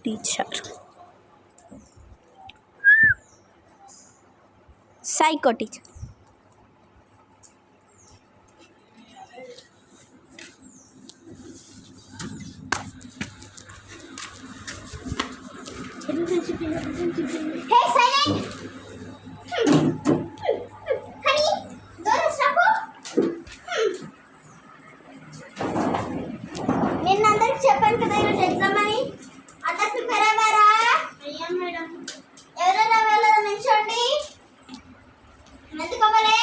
Teacher psycho teacher. Hey, silent! Honey, don't stop. నేను అందరికి చెప్పాను కదా ఈరోజు ఎగ్జామ్ అని. అందరు ప్రిపేర్ అయ్యారా? అయ్యాం మేడం. ఎవరైనా వెళ్ళదా నిల్చోండి. ఎందుకు అవ్వలే?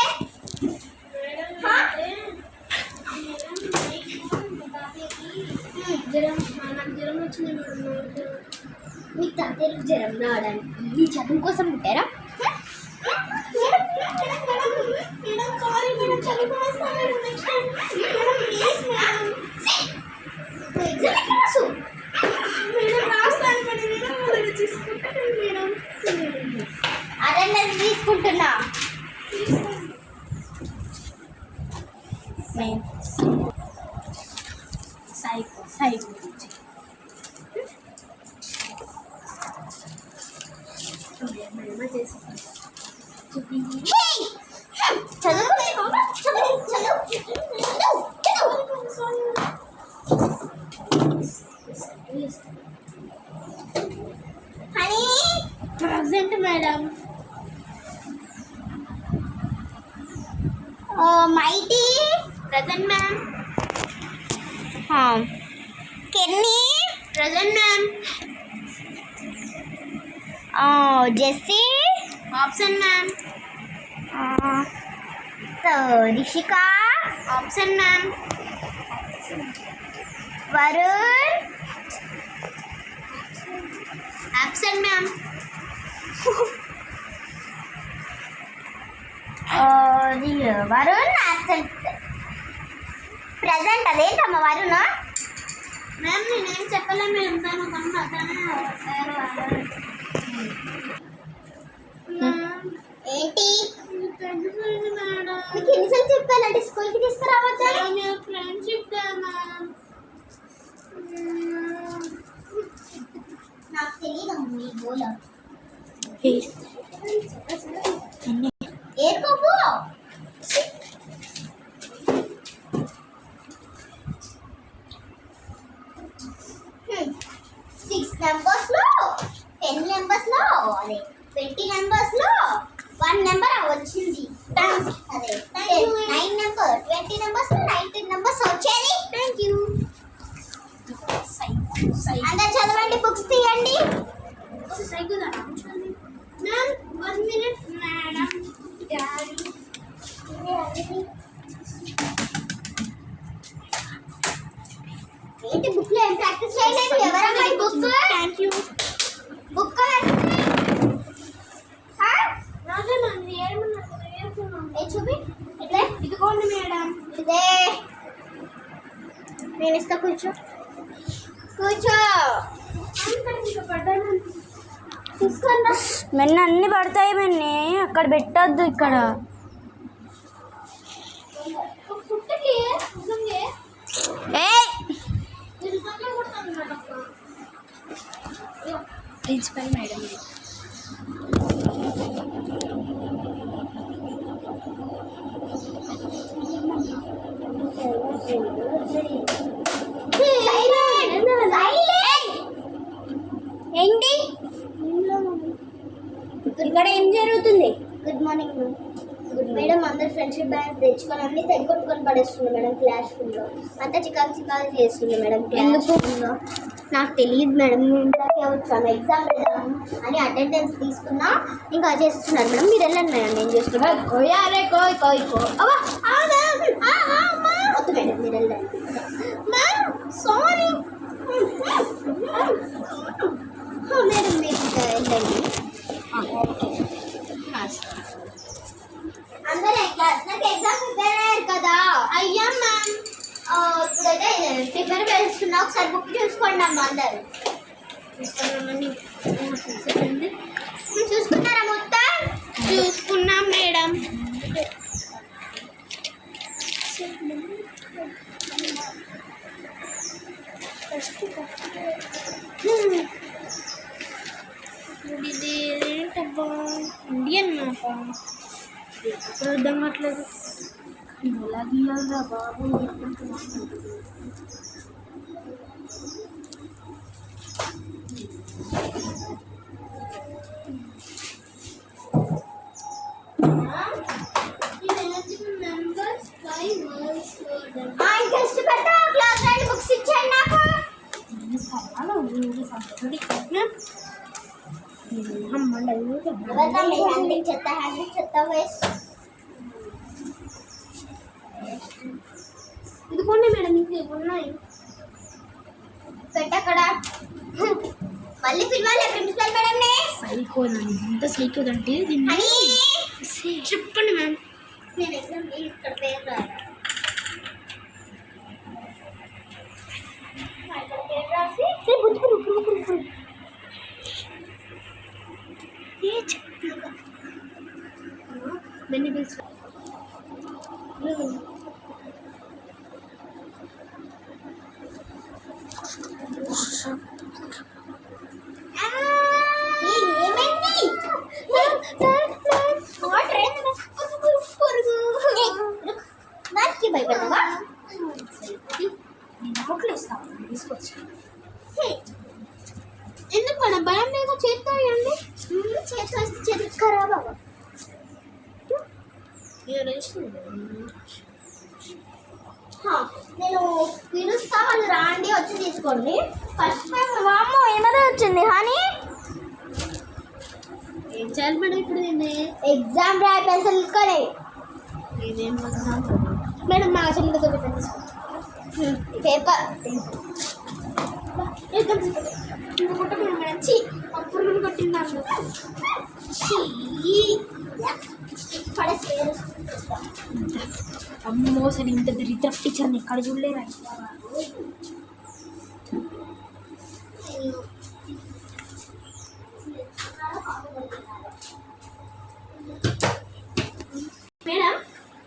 జ్వరం వచ్చింది మేడం. మీకు తాతయ్యకు జ్వరం రావడానికి మీ చదువు కోసం పుట్టారా? అటెండెన్స్ తీసుకుంటున్నా. సైకో సైకో ప్రెసెంట్ మేడం. మైటీ present ma'am. Kenny present ma'am. Jessie option ma'am. Rishika option ma'am. Varun option ma'am. Varun absent. Present అదేంటమ్మా వరుణ్? మ్యామ్ నేనేం చెప్పలే మేము ఏంటి మీకు ఎన్నిసార్లు చెప్పానంటే స్కూల్కి తీసుకురావచ్చా? ఫ్రెండ్షిప్ నాకు తెలియదు మీ గోల ఏర్కోపు. 6 నెంబర్స్ లో 10 నెంబర్స్ లో అదే 20 నెంబర్స్ లో 1 నెంబర్ వచ్చింది. అదే 9 నెంబర్ 20 నెంబర్స్ లో 19 నెంబర్స్ వచ్చేది. Thank you. అందరు చదవండి, బుక్స్ తీయండి. Ma'am 1 minute madam. ఏంటి బుక్ లో ఏం ప్రాక్టీస్ చేయలేదు? ఎవరమ్మా ఈ బుక్? Thank you. బుక్ చూపి ఇట్లే. ఇదిగోండి మేడం. ఇదే నేను ఇస్తా. కూర్చో కూర్చో. తీసుకోండి. మెన్న అన్ని పడతాయి. మెన్ని అక్కడ పెట్టద్దు. ఇక్కడ ప్రిన్సిపల్ మేడం ఏంటి ఇక్కడ ఏం జరుగుతుంది? Good morning madam. అందరు ఫ్రెండ్షిప్ బ్యాండ్స్ తెచ్చుకొని అన్ని తెగొట్టుకొని పడేస్తుంది మేడం. క్లాస్ రూమ్లో అంతా చికాకు చేస్తుంది మేడం. క్లాస్ రూమ్లో నాకు తెలియదు మేడం. ఇంట్లోకి వచ్చాను ఎగ్జామ్ పెడదాం అని అటెండెన్స్ తీసుకున్నా. ఇంకా చేస్తున్నారు మేడం. మీరు వెళ్ళండి మేడం, నేను చేసుకున్నాను. కోయారే కోయ్ కోయ్ కో వద్దు మేడం, మీరు వెళ్ళండి. మ్యామ్ సారీ మేడం, మీరు వెళ్ళండి. అందరూ నాకు ఎగ్జామ్ ప్రిపేర్ అయ్యారు కదా? అయ్యా మ్యామ్. ఇప్పుడైతే ప్రిపేర్ చేస్తున్నా. ఒకసారి బుక్ చూసుకోండి అమ్మ. అందరు చూసుకున్నారా? మొత్తం చూసుకున్నాం మేడం. అర్థం కావట్లేదు ఎలా గీయాలరా బాబు. బుక్స్ ఇచ్చాను నాకు. చెత్త వేస్ట్. ఇదిగోండి మేడం, ఇంక ఉన్నాయి. పెట్టక్కడ మళ్ళీ పిలవాలి ప్రిన్సిపల్ మేడంని. సైకో ఎంత సైకో అంటే చెప్పండి మ్యామ్. నేను ఎగ్జామ్ ఇక్కడ పేరు రాసి బెనిఫిట్స్ దానికి భయపడవా? తీసుకొచ్చి ఎందుకు మేడం భయం లేదు? చేతితో వేయండి. చేతితో వేస్తే చేతికి ఖరాబ్ అవ్వ. నేను పిలుస్తా, వాళ్ళు రాండి వచ్చి తీసుకోండి. ఫస్ట్ వామ్మో ఏమైనా వచ్చింది కానీ ఏం చేయాలి మేడం ఇప్పుడు? దీన్ని ఎగ్జామ్ రాయి పెన్సిల్ తీసుకొని. ఇదేం ఎగ్జామ్ మేడం మా చెల్లితో పెట్టండి పేపర్. అప్పుడు కొట్టిందాను. అమ్మో సరే ఇంత దరిద్ర టీచర్ని ఎక్కడ చూడలేరా? మేడం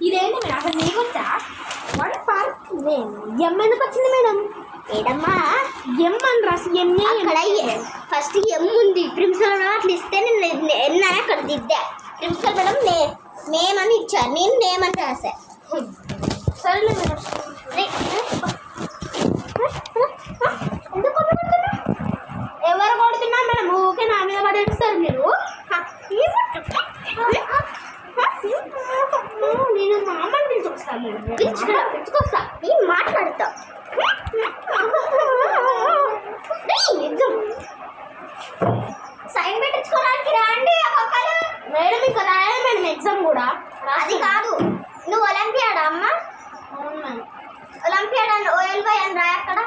ఇదేంటి మేడం? అసలు మీకు వచ్చా? వన్ పార్క్ ఎం ఎందుకు వచ్చింది మేడం? ఏడమ్మా ఎం అని రాసి అక్కడ ఫస్ట్ ఎం ఉంది. ప్రిన్సిపల్ మేడం అట్లా ఇస్తే నేను ఎన్న అక్కడ దిద్దా. ప్రిన్సిపల్ మేడం నేమ్ అని ఇచ్చారు, నేను నేమ్ అని రాసా. సరేలే మేడం. ఎందుకు ఎవరు కొడుతున్నారు మేడం? ఓకే నా మీద పడేస్తారు మీరు. నేను మా అమ్మని పిలుచుకొస్తాను మేడం. పిలుచుకొస్తా, నేను మాట్లాడతా. సైన్ పెట్టించుకోవడానికి రండి ఒక్కొక్కరు. మేడం ఇంకా రాయాలి మేడం ఎగ్జామ్ కూడా. అది కాదు, నువ్వు ఒలింపియాడా అమ్మ? ఒలింపియాడా OLY అని రాయి అక్కడ.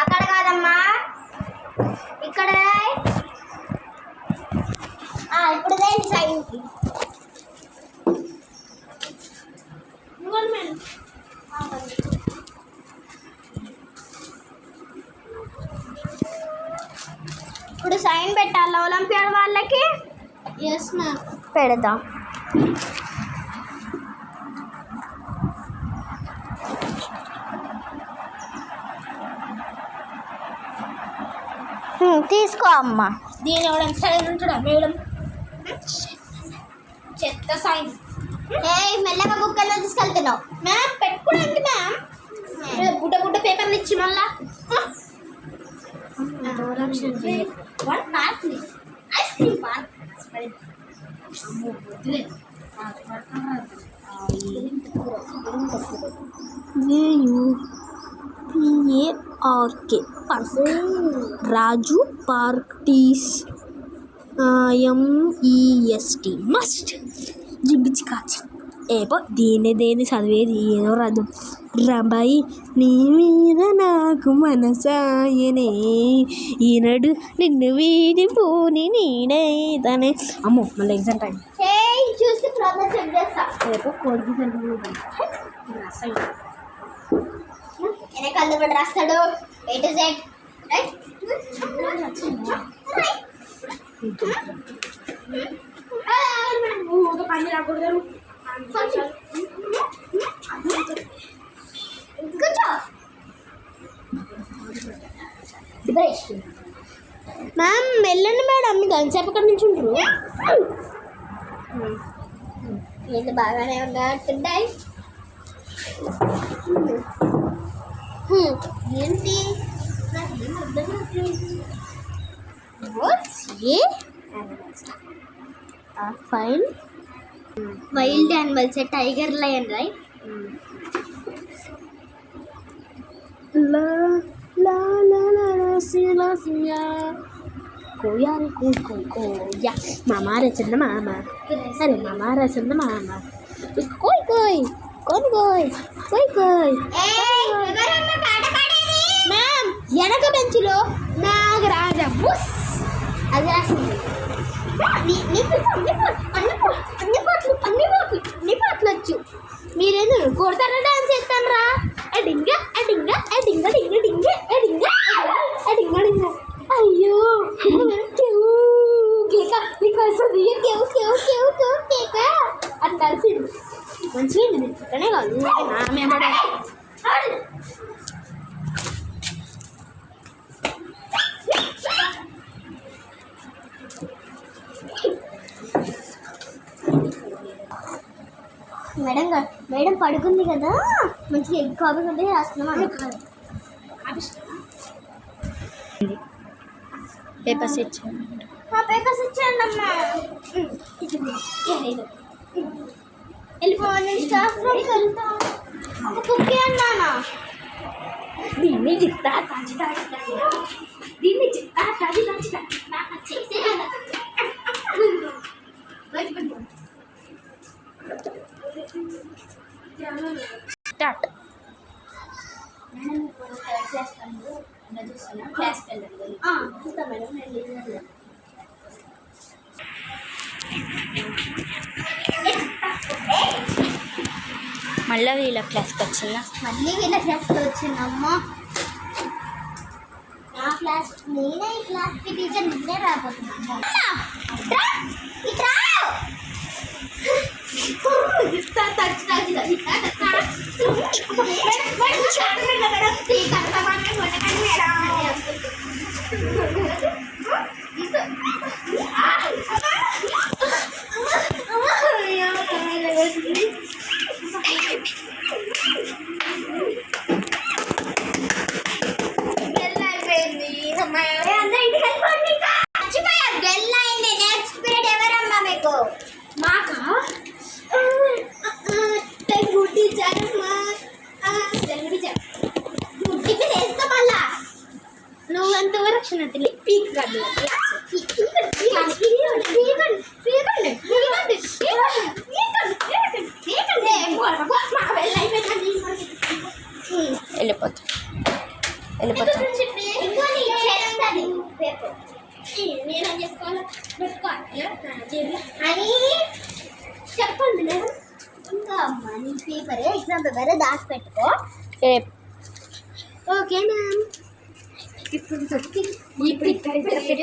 అక్కడ కాదమ్మా, ఇక్కడ రాయి. ఇప్పుడు దేని సైన్కి మేడం. ఇప్పుడు సైన్ పెట్టాలా ఒలింపియాడ్ వాళ్ళకి? Yes ma'am. పెడతా. తీసుకో అమ్మ. దీని ఎవడం సైన్ ఉంటాడా మేడం? చెత్త సైన్. మెల్లగా బుక్ ఎలా తీసుకెళ్తున్నావు? మ్యామ్ పెట్టుకోండి మ్యామ్. బుడ్డ బుడ్డ పేపర్లు ఇచ్చి మళ్ళా one park ice cream park. Raju park టీస్ MEST మస్ట్ జింగిచి కాచి ఏపో దేని చదివేది ఏదో రాదు. రాబాయి నీ మీద నాకు మనసాయనే ఈనాడు నిన్ను వీడిపోని నీడైతనే. అమ్మో మళ్ళీ ఎగ్జామ్ టైం. చూసి ప్రాబ్లమ్ చెక్ చేస్తా. రేపు కోడికి వెనకాల కూడా రాస్తాడు A to Z. రైట్ పని రాకూడదు. మ్యామ్ వెళ్ళండి మేడం, మీకు ఎంతసేపు అక్కడి నుంచి ఉంటారు? వీళ్ళు బాగానే ఉన్నట్టున్నాయి. ఏంటి నాకేం అర్థం fine wild animals tiger lion right कोया रे कोया मामा रे चंद मामा अरे मामा रे चंद मामा कोई कोई कौन कोई कोई कोई మ్యామ్ వెనక బెంచ్లో నాగరాజ బుస్ అది రాసింది. అన్ని పాటలు వచ్చు. మీరేందు కొడతారా డాన్స్ చేస్తాను రా అడింగ అడింగ అడింగ డింగ డింగ అడింగ అడింగ డింగ. అయ్యో కేక నీకు వస్తుంది కేవ్ కేవ్ కేవ్ కేవ్ కేక అని కలిసింది. మంచిగా ఉంది ఇక్కడనే కాదు మేము మేడం పడుకుంది కదా మంచిగా ఎగ్ కాపీ ఉంటే రాస్తున్నాం. పేపర్స్ ఇచ్చాను పేపర్స్ ఇచ్చాను అమ్మా. వెళ్ళిపోవాలి స్టాఫ్ రూమ్కి వెళ్తాం. ఒక కుక్కీ అన్నానా దీన్ని చిత్తా తాజి తాజి దీన్ని చిత్తా తాజి తాజి స్టార్ట్. మళ్ళీ వీళ్ళ క్లాస్కి వచ్చిందా? మళ్ళీ వీళ్ళ క్లాస్కి వచ్చిందమ్మా. నా క్లాస్ నేనే ఈ క్లాస్కి టీచర్ నిన్నే రాబోతున్నాను. నువ్వెంతవరకు పీక్ కాదు వెళ్ళిపోతా నేనేం చేసుకోవాలి అని చెప్పండి మేడం. ఇంకా అమ్మా నీ పేపర్ ఎగ్జామ్ పేపర్ దాచి పెట్టుకో. Okay ma'am. ఇప్పుడు